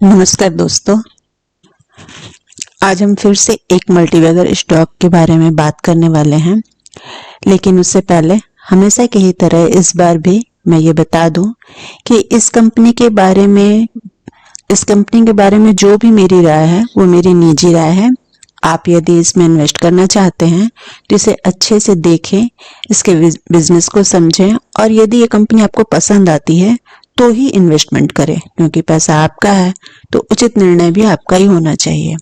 नमस्कार दोस्तों। आज हम फिर से एक मल्टीबैगर स्टॉक के बारे में बात करने वाले हैं, लेकिन उससे पहले हमेशा की ही तरह इस बार भी मैं ये बता दूं कि इस कंपनी के बारे में जो भी मेरी राय है वो मेरी निजी राय है। आप यदि इसमें इन्वेस्ट करना चाहते हैं तो इसे अच्छे से देखें, इसके बिजनेस को समझें और यदि ये कंपनी आपको पसंद आती है तो ही इन्वेस्टमेंट करें, क्योंकि पैसा आपका है तो उचित निर्णय भी आपका ही होना चाहिए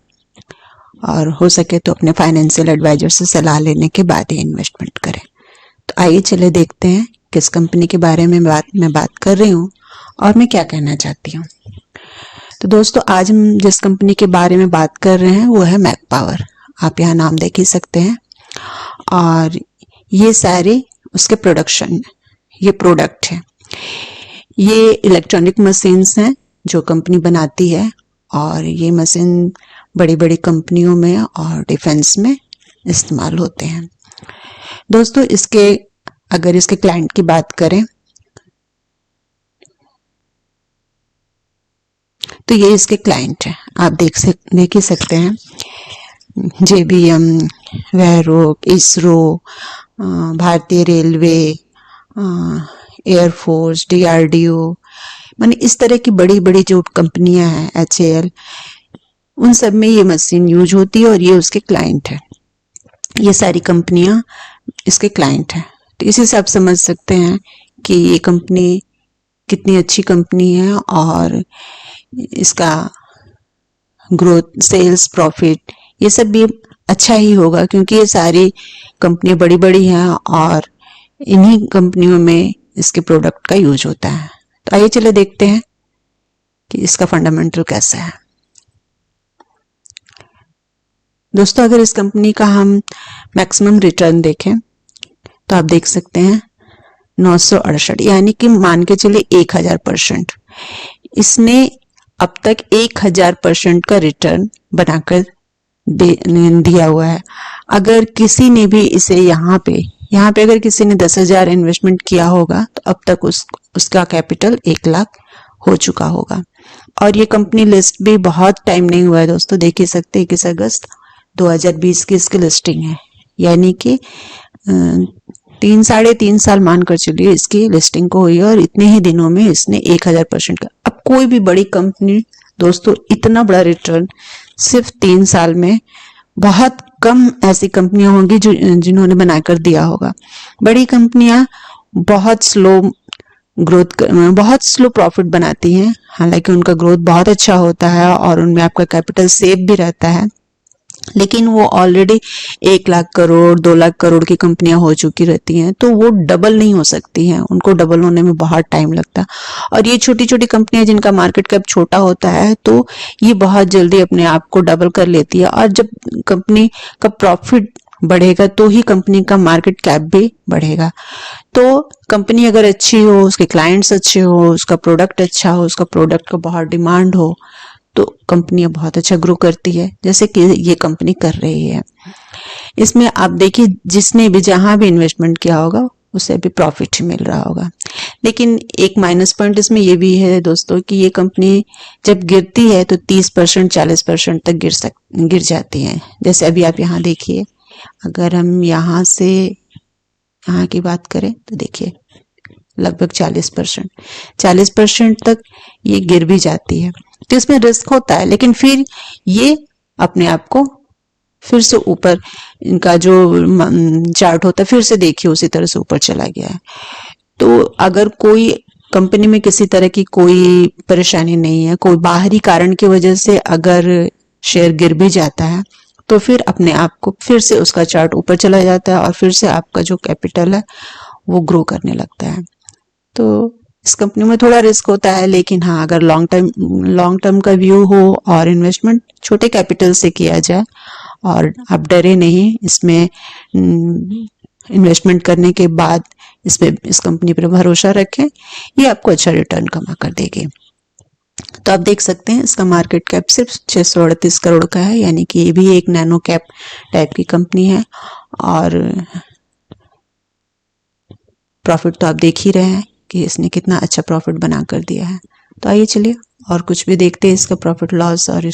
और हो सके तो अपने फाइनेंशियल एडवाइजर से सलाह लेने के बाद ही इन्वेस्टमेंट करें। तो आइए चले देखते हैं किस कंपनी के बारे में मैं बात कर रही हूँ और मैं क्या कहना चाहती हूँ। तो दोस्तों, आज हम जिस कंपनी के बारे में बात कर रहे हैं वो है मैक पावर। आप यहाँ नाम देख ही सकते हैं और ये सारे उसके ये प्रोडक्ट है। ये इलेक्ट्रॉनिक मशीन्स हैं जो कंपनी बनाती है और ये मशीन बड़ी बड़ी कंपनियों में और डिफेंस में इस्तेमाल होते हैं। दोस्तों, अगर इसके क्लाइंट की बात करें तो ये इसके क्लाइंट हैं। आप देख ही सकते हैं, JBM, वेरोक, इसरो, भारतीय रेलवे, एयरफोर्स, DRDO, माने इस तरह की बड़ी बड़ी जो कंपनियां हैं, HAL, उन सब में ये मशीन यूज होती है और ये उसके क्लाइंट है। ये सारी कंपनियां इसके क्लाइंट हैं। तो इसी से आप समझ सकते हैं कि ये कंपनी कितनी अच्छी कंपनी है और इसका ग्रोथ, सेल्स, प्रॉफिट ये सब भी अच्छा ही होगा, क्योंकि ये सारी कंपनियां बड़ी बड़ी हैं और इन्हीं कंपनियों में इसके प्रोडक्ट का यूज होता है। तो आइए चले देखते हैं कि इसका फंडामेंटल कैसा है। दोस्तों, अगर इस कंपनी का हम मैक्सिमम रिटर्न देखें तो आप देख सकते हैं 968, यानी कि मान के चलिए 1000%। इसने अब तक 1000% का रिटर्न बनाकर दिया हुआ है। अगर किसी ने भी इसे यहाँ पे अगर किसी ने 10,000 इन्वेस्टमेंट किया होगा तो अब तक उसका कैपिटल 1 लाख हो चुका होगा। और ये कंपनी लिस्ट भी बहुत टाइम नहीं हुआ है दोस्तों, देख ही सकते हैं 21 अगस्त 2020 की इसकी लिस्टिंग है, यानी कि 3-3.5 साल मानकर चलिए इसकी लिस्टिंग को हुई और इतने ही दिनों में इसने 1000% का। अब कोई भी बड़ी कंपनी दोस्तों इतना बड़ा रिटर्न सिर्फ 3 साल में, बहुत कम ऐसी कंपनियां होंगी जिन्होंने बनाकर दिया होगा। बड़ी कंपनियां बहुत स्लो प्रॉफिट बनाती हैं, हालांकि उनका ग्रोथ बहुत अच्छा होता है और उनमें आपका कैपिटल सेफ भी रहता है, लेकिन वो ऑलरेडी 1 लाख करोड़ 2 लाख करोड़ की कंपनियां हो चुकी रहती हैं, तो वो डबल नहीं हो सकती हैं, उनको डबल होने में बहुत टाइम लगता है। और ये छोटी छोटी कंपनियां जिनका मार्केट कैप छोटा होता है तो ये बहुत जल्दी अपने आप को डबल कर लेती है। और जब कंपनी का प्रॉफिट बढ़ेगा तो ही कंपनी का मार्केट कैप भी बढ़ेगा। तो कंपनी अगर अच्छी हो, उसके क्लाइंट्स अच्छे हो, उसका प्रोडक्ट अच्छा हो, उसका प्रोडक्ट का बहुत डिमांड हो, तो कंपनियां बहुत अच्छा ग्रो करती है, जैसे कि ये कंपनी कर रही है। इसमें आप देखिए, जिसने भी जहां भी इन्वेस्टमेंट किया होगा उसे भी प्रॉफिट ही मिल रहा होगा। लेकिन एक माइनस पॉइंट इसमें ये भी है दोस्तों कि ये कंपनी जब गिरती है तो 30% 40% तक गिर जाती है। जैसे अभी आप यहाँ देखिए, अगर हम यहाँ की बात करें तो देखिए लगभग 40% तक ये गिर भी जाती है। तो इसमें रिस्क होता है, लेकिन फिर ये अपने आप को फिर से ऊपर, इनका जो चार्ट होता है फिर से देखिए उसी तरह से ऊपर चला गया है। तो अगर कोई कंपनी में किसी तरह की कोई परेशानी नहीं है, कोई बाहरी कारण की वजह से अगर शेयर गिर भी जाता है तो फिर अपने आप को फिर से उसका चार्ट ऊपर चला जाता है और फिर से आपका जो कैपिटल है वो ग्रो करने लगता है। तो इस कंपनी में थोड़ा रिस्क होता है, लेकिन हाँ, अगर लॉन्ग टर्म का व्यू हो और इन्वेस्टमेंट छोटे कैपिटल से किया जाए और आप डरे नहीं, इसमें इन्वेस्टमेंट करने के बाद इस कंपनी पर भरोसा रखें, ये आपको अच्छा रिटर्न कमा कर देगी। तो आप देख सकते हैं इसका मार्केट कैप सिर्फ 638 करोड़ का है, यानी कि ये भी एक नैनो कैप टाइप की कंपनी है। और प्रॉफिट तो आप देख ही रहे हैं कि इसने कितना अच्छा प्रॉफिट बना कर दिया है। तो आइए चलिए और कुछ भी देखते हैं इसका प्रॉफिट लॉस। और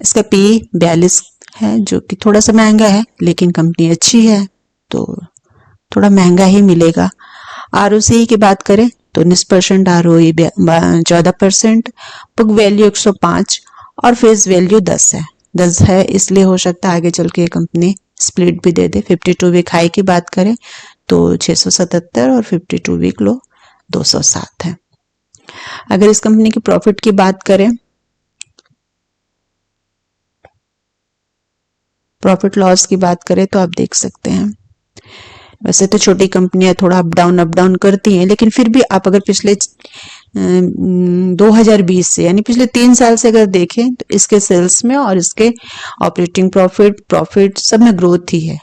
इसका पी 42 है, जो कि थोड़ा सा महंगा है, लेकिन कंपनी अच्छी है तो थोड़ा महंगा ही मिलेगा। आरओसी की बात करें तो 19% आरओई 14%, बुक वैल्यू 105 और फेस वैल्यू 10 है। 10 है इसलिए हो सकता है आगे चल के कंपनी स्प्लिट भी दे दे। 52 वीक हाई की बात करें तो 677 और 52 वीक लो 207 है। अगर इस कंपनी की प्रॉफिट की बात करें, प्रॉफिट लॉस की बात करें तो आप देख सकते हैं, वैसे तो छोटी कंपनियां थोड़ा अप डाउन करती हैं, लेकिन फिर भी आप अगर पिछले 2020 से यानी पिछले 3 साल से अगर देखें तो इसके सेल्स में और इसके ऑपरेटिंग प्रॉफिट सब में ग्रोथ ही है।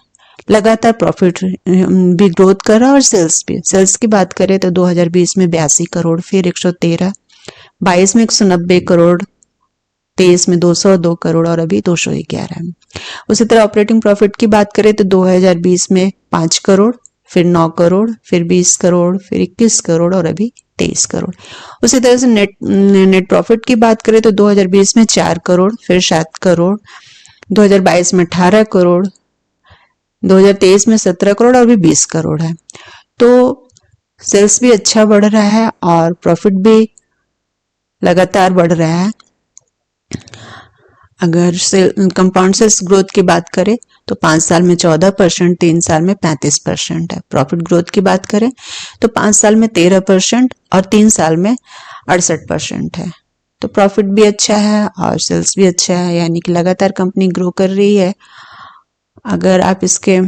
लगातार प्रॉफिट भी ग्रोथ कर रहा है और सेल्स की बात करें तो 2020 में 82 करोड़, फिर 113, 22 में 190 करोड़, 23 में 202 करोड़ और अभी 211 है। उसी तरह ऑपरेटिंग प्रॉफिट की बात करें तो 2020 में 5 करोड़, फिर 9 करोड़, फिर 20 करोड़, फिर 21 करोड़ और अभी 23 करोड़। उसी तरह से नेट प्रॉफिट की बात करें तो 2020 में 4 करोड़, फिर 7 करोड़, 2022 में 18 करोड़, 2023 में 17 करोड़ और अभी 20 करोड़ है। तो सेल्स भी अच्छा बढ़ रहा है और प्रॉफिट भी लगातार बढ़ रहा है। अगर कंपाउंड सेल्स ग्रोथ की बात करें तो 5 साल में 14%, 3 साल में 35% है। प्रॉफिट ग्रोथ की बात करें तो 5 साल में 13% और 3 साल में 68% है। तो प्रॉफिट भी अच्छा है और सेल्स भी अच्छा है, यानी कि लगातार कंपनी ग्रो कर रही है। अगर आप इसके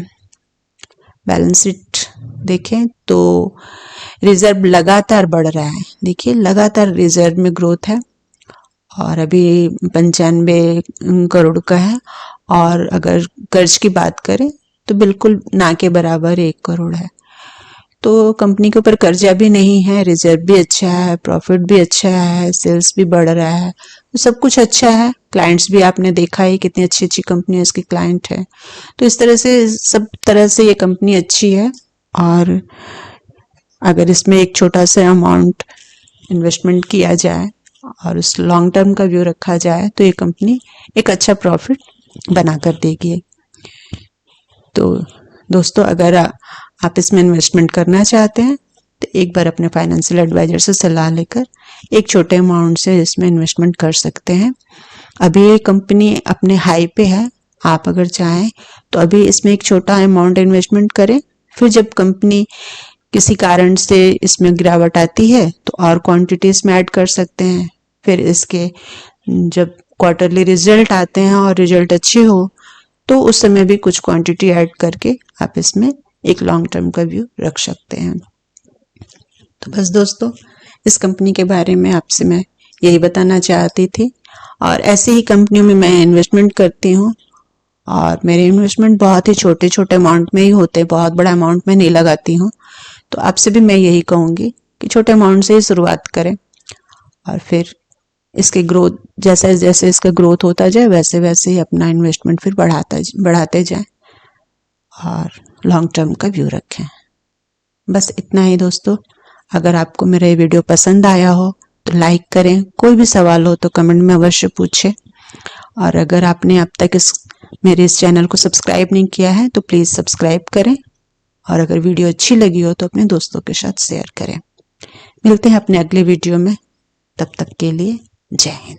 बैलेंस शीट देखें तो रिजर्व लगातार बढ़ रहा है। देखिए लगातार रिजर्व में ग्रोथ है और अभी 95 करोड़ का है। और अगर कर्ज की बात करें तो बिल्कुल ना के बराबर 1 करोड़ है। तो कंपनी के ऊपर कर्जा भी नहीं है, रिजर्व भी अच्छा है, प्रॉफिट भी अच्छा है, सेल्स भी बढ़ रहा है, तो सब कुछ अच्छा है। क्लाइंट्स भी आपने देखा ही कितनी अच्छी अच्छी कंपनी इसकी क्लाइंट है। तो इस तरह से सब तरह से ये कंपनी अच्छी है। और अगर इसमें एक छोटा सा अमाउंट इन्वेस्टमेंट किया जाए और उस लॉन्ग टर्म का व्यू रखा जाए तो ये कंपनी एक अच्छा प्रॉफिट बनाकर देगी। तो दोस्तों, अगर आप इसमें इन्वेस्टमेंट करना चाहते हैं तो एक बार अपने फाइनेंशियल एडवाइजर से सलाह लेकर एक छोटे अमाउंट से इसमें इन्वेस्टमेंट कर सकते हैं। अभी ये कंपनी अपने हाई पे है, आप अगर चाहें तो अभी इसमें एक छोटा अमाउंट इन्वेस्टमेंट करें, फिर जब कंपनी किसी कारण से इसमें गिरावट आती है तो और क्वांटिटी इसमें ऐड कर सकते हैं। फिर इसके जब क्वार्टरली रिजल्ट आते हैं और रिजल्ट अच्छे हो तो उस समय भी कुछ क्वांटिटी ऐड करके आप इसमें एक लॉन्ग टर्म का व्यू रख सकते हैं। तो बस दोस्तों, इस कंपनी के बारे में आपसे मैं यही बताना चाहती थी। और ऐसी ही कंपनियों में मैं इन्वेस्टमेंट करती हूँ और मेरे इन्वेस्टमेंट बहुत ही छोटे छोटे अमाउंट में ही होते हैं, बहुत बड़ा अमाउंट में नहीं लगाती हूँ। तो आपसे भी मैं यही कहूँगी कि छोटे अमाउंट से ही शुरुआत करें और फिर इसके ग्रोथ जैसे जैसे इसका ग्रोथ होता जाए वैसे वैसे ही अपना इन्वेस्टमेंट फिर बढ़ाते जाएं और लॉन्ग टर्म का व्यू रखें। बस इतना ही दोस्तों। अगर आपको मेरा ये वीडियो पसंद आया हो तो लाइक करें, कोई भी सवाल हो तो कमेंट में अवश्य पूछें। और अगर आपने अब तक मेरे इस चैनल को सब्सक्राइब नहीं किया है तो प्लीज़ सब्सक्राइब करें। और अगर वीडियो अच्छी लगी हो तो अपने दोस्तों के साथ शेयर करें। मिलते हैं अपने अगले वीडियो में, तब तक के लिए जय हिंद।